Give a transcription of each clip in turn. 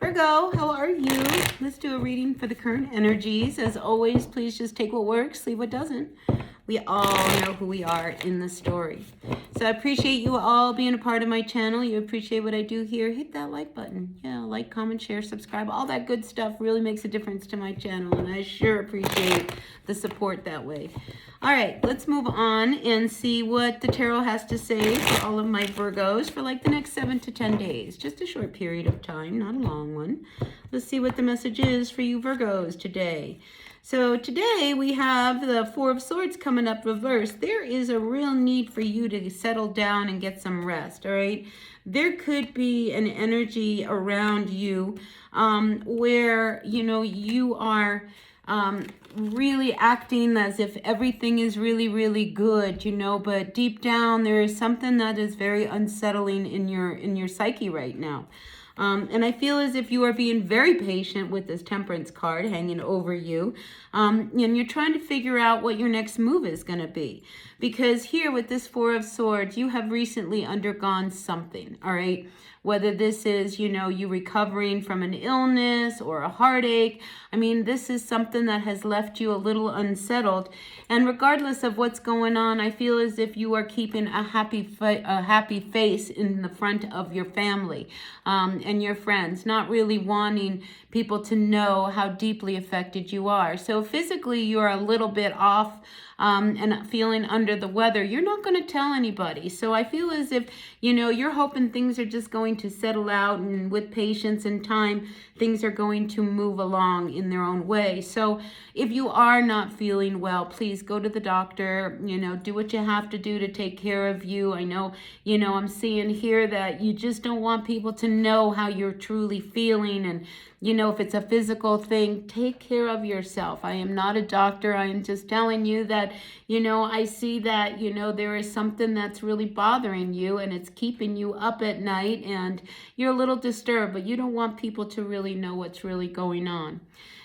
Virgo, how are you? Let's do a reading for the current energies. As always, please just take what works, leave what doesn't. We all know who we are in the story. So I appreciate you all being a part of my channel. You appreciate what I do here. Hit that like button. Yeah, like, comment, share, subscribe. All that good stuff really makes a difference to my channel. And I sure appreciate the support that way. All right, let's move on and see what the tarot has to say for all of my Virgos for like the next 7 to 10 days. Just a short period of time, not a long one. Let's see what the message is for you Virgos today. So today we have the Four of Swords coming up reversed. There is a real need for you to settle down and get some rest, all right? There could be an energy around you where, you are really acting as if everything is really, really good, but deep down there is something that is very unsettling in your psyche right now. And I feel as if you are being very patient with this Temperance card hanging over you. And you're trying to figure out what your next move is going to be. Because here with this Four of Swords, you have recently undergone something, all right? Whether this is, you recovering from an illness or a heartache. I mean, this is something that has left you a little unsettled. And regardless of what's going on, I feel as if you are keeping a happy face in the front of your family and your friends, not really wanting people to know how deeply affected you are. So physically, you're a little bit off and feeling under the weather. You're not going to tell anybody. So I feel as if, you're hoping things are just going to settle out, and with patience and time, things are going to move along in their own way. So if you are not feeling well, please go to the doctor, do what you have to do to take care of you. I know, I'm seeing here that you just don't want people to know how you're truly feeling. And, if it's a physical thing, take care of yourself. I am not a doctor. I am just telling you that, I see that, there is something that's really bothering you and it's keeping you up at night and you're a little disturbed, but you don't want people to really know what's really going on.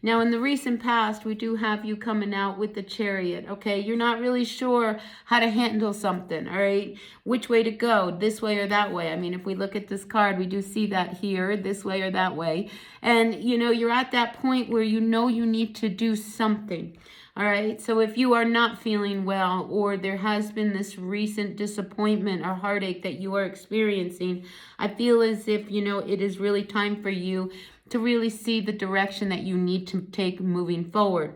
Now, in the recent past, we do have you coming out with the Chariot, okay? You're not really sure how to handle something, all right? Which way to go, this way or that way. I mean, if we look at this card, we do see that here, this way or that way. And, you're at that point where you need to do something. All right, so if you are not feeling well, or there has been this recent disappointment or heartache that you are experiencing, I feel as if, it is really time for you to really see the direction that you need to take moving forward.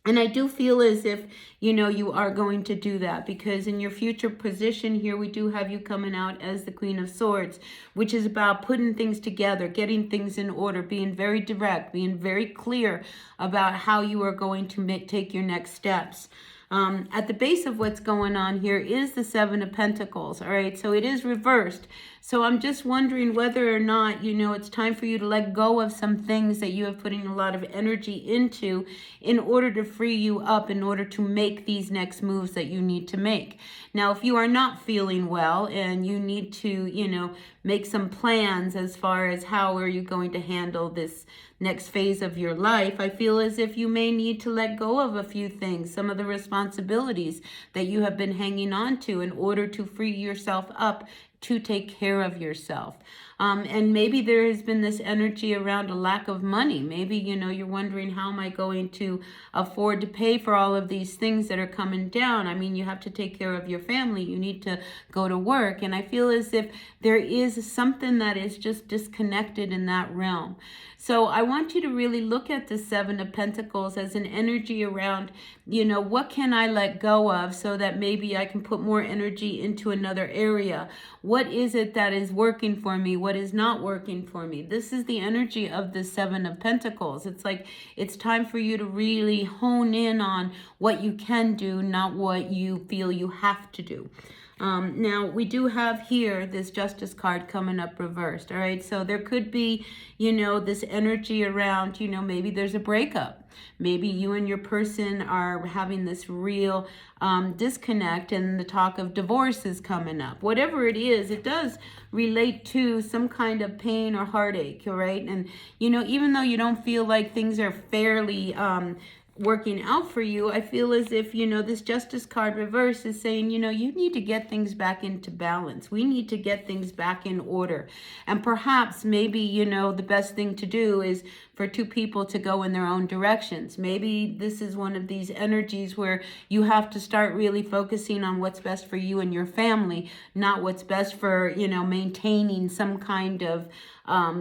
And I do feel as if, you are going to do that, because in your future position here, we do have you coming out as the Queen of Swords, which is about putting things together, getting things in order, being very direct, being very clear about how you are going to take your next steps. At the base of what's going on here is the Seven of Pentacles, all right? So it is reversed. So I'm just wondering whether or not, it's time for you to let go of some things that you have putting a lot of energy into in order to free you up, in order to make these next moves that you need to make. Now, if you are not feeling well and you need to, make some plans as far as how are you going to handle this next phase of your life, I feel as if you may need to let go of a few things, some of the responsibilities that you have been hanging on to in order to free yourself up to take care of yourself. And maybe there has been this energy around a lack of money. Maybe, you're wondering, how am I going to afford to pay for all of these things that are coming down? I mean, you have to take care of your family. You need to go to work. And I feel as if there is something that is just disconnected in that realm. So I want you to really look at the Seven of Pentacles as an energy around, what can I let go of so that maybe I can put more energy into another area? What is it that is working for me? What is not working for me? This is the energy of the Seven of Pentacles. It's like it's time for you to really hone in on what you can do, not what you feel you have to do. Now, we do have here this Justice card coming up reversed, all right? So there could be, this energy around, maybe there's a breakup. Maybe you and your person are having this real disconnect, and the talk of divorce is coming up. Whatever it is, it does relate to some kind of pain or heartache, all right? And, even though you don't feel like things are fairly working out for you, I feel as if, this Justice card reverse is saying, you need to get things back into balance. We need to get things back in order. And perhaps maybe, the best thing to do is for two people to go in their own directions. Maybe this is one of these energies where you have to start really focusing on what's best for you and your family, not what's best for, maintaining some kind of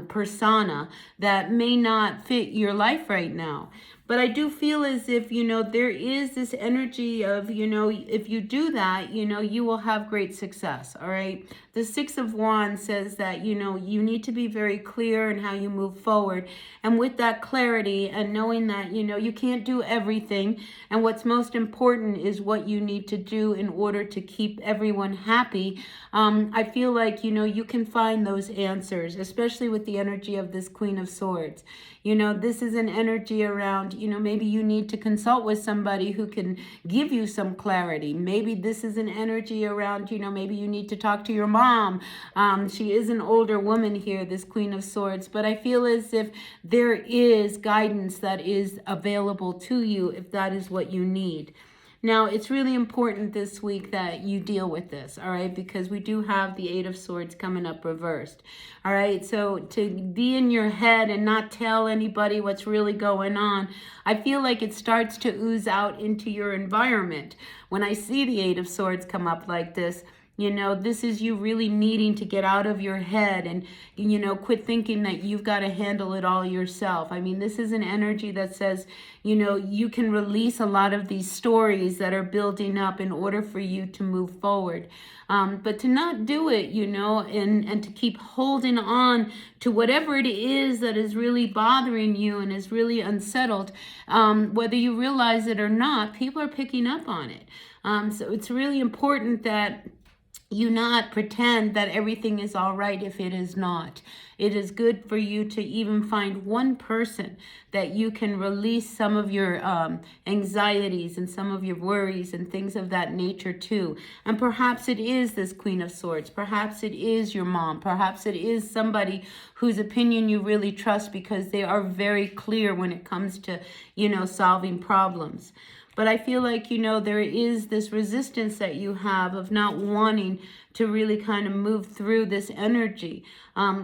persona that may not fit your life right now. But I do feel as if, there is this energy of, if you do that, you will have great success. All right. The Six of Wands says that, you need to be very clear in how you move forward. And with that clarity and knowing that, you can't do everything. And what's most important is what you need to do in order to keep everyone happy. I feel like, you can find those answers, especially with the energy of this Queen of Swords. This is an energy around, maybe you need to consult with somebody who can give you some clarity. Maybe this is an energy around, maybe you need to talk to your mom. She is an older woman here, this Queen of Swords, but I feel as if there is guidance that is available to you if that is what you need. Now, it's really important this week that you deal with this, all right, because we do have the Eight of Swords coming up reversed, all right? So to be in your head and not tell anybody what's really going on, I feel like it starts to ooze out into your environment. When I see the Eight of Swords come up like this, this is you really needing to get out of your head and, quit thinking that you've got to handle it all yourself. I mean, this is an energy that says, you can release a lot of these stories that are building up in order for you to move forward. But to not do it, and to keep holding on to whatever it is that is really bothering you and is really unsettled, whether you realize it or not, people are picking up on it. So it's really important that you not pretend that everything is all right if it is not. It is good for you to even find one person that you can release some of your anxieties and some of your worries and things of that nature too. And perhaps it is this Queen of Swords. Perhaps it is your mom. Perhaps it is somebody whose opinion you really trust because they are very clear when it comes to, solving problems. But I feel like, there is this resistance that you have of not wanting to really kind of move through this energy.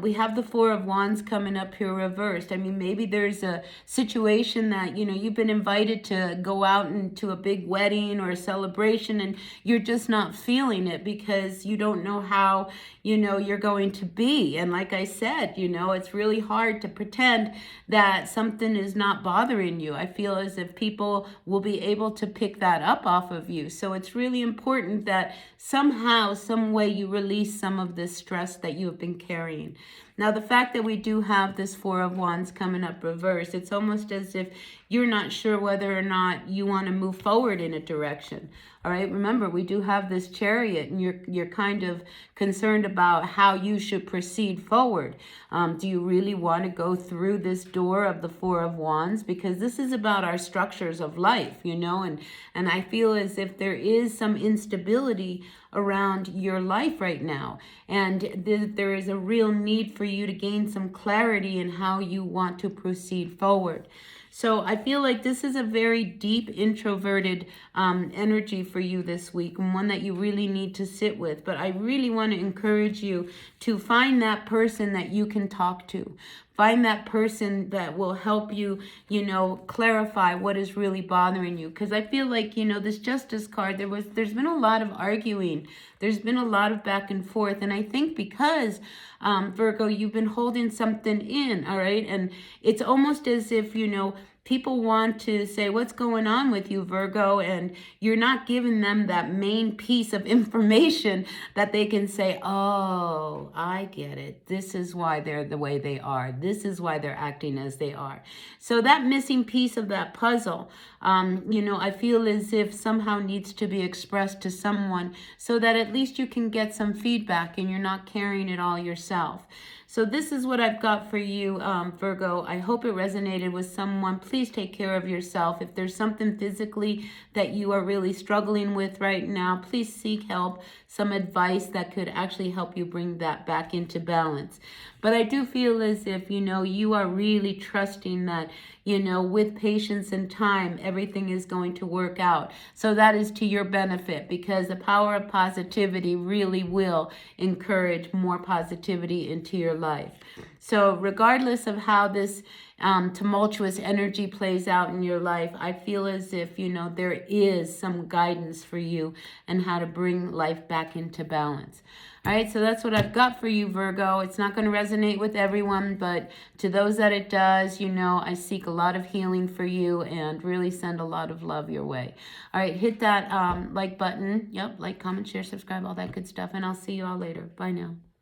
We have the Four of Wands coming up here reversed. I mean, maybe there's a situation that, you've been invited to go out into a big wedding or a celebration and you're just not feeling it because you don't know how, you're going to be. And like I said, it's really hard to pretend that something is not bothering you. I feel as if people will be able to pick that up off of you. So it's really important that somehow, some way you release some of this stress that you have been carrying. Now, the fact that we do have this Four of Wands coming up reversed, it's almost as if you're not sure whether or not you want to move forward in a direction. All right, remember, we do have this Chariot, and you're kind of concerned about how you should proceed forward. Do you really want to go through this door of the Four of Wands? Because this is about our structures of life, and I feel as if there is some instability around your life right now, and there is a real need for you to gain some clarity in how you want to proceed forward. So I feel like this is a very deep introverted energy for you this week, and one that you really need to sit with. But I really want to encourage you to find that person that you can talk to. Find that person that will help you, clarify what is really bothering you. Because I feel like, this Justice card, there's been a lot of arguing. There's been a lot of back and forth. And I think because, Virgo, you've been holding something in, all right? And it's almost as if, people want to say, what's going on with you, Virgo? And you're not giving them that main piece of information that they can say, oh, I get it. This is why they're the way they are. This is why they're acting as they are. So that missing piece of that puzzle, I feel as if somehow needs to be expressed to someone so that at least you can get some feedback and you're not carrying it all yourself. So this is what I've got for you, Virgo. I hope it resonated with someone. Please take care of yourself. If there's something physically that you are really struggling with right now, please seek help, some advice that could actually help you bring that back into balance. But I do feel as if, you are really trusting that, with patience and time, everything is going to work out. So that is to your benefit, because the power of positivity really will encourage more positivity into your life. So regardless of how this tumultuous energy plays out in your life, I feel as if, there is some guidance for you and how to bring life back into balance. All right, so that's what I've got for you, Virgo. It's not going to resonate with everyone, but to those that it does, I seek a lot of healing for you and really send a lot of love your way. All right, hit that like button. Yep, like, comment, share, subscribe, all that good stuff, and I'll see you all later. Bye now.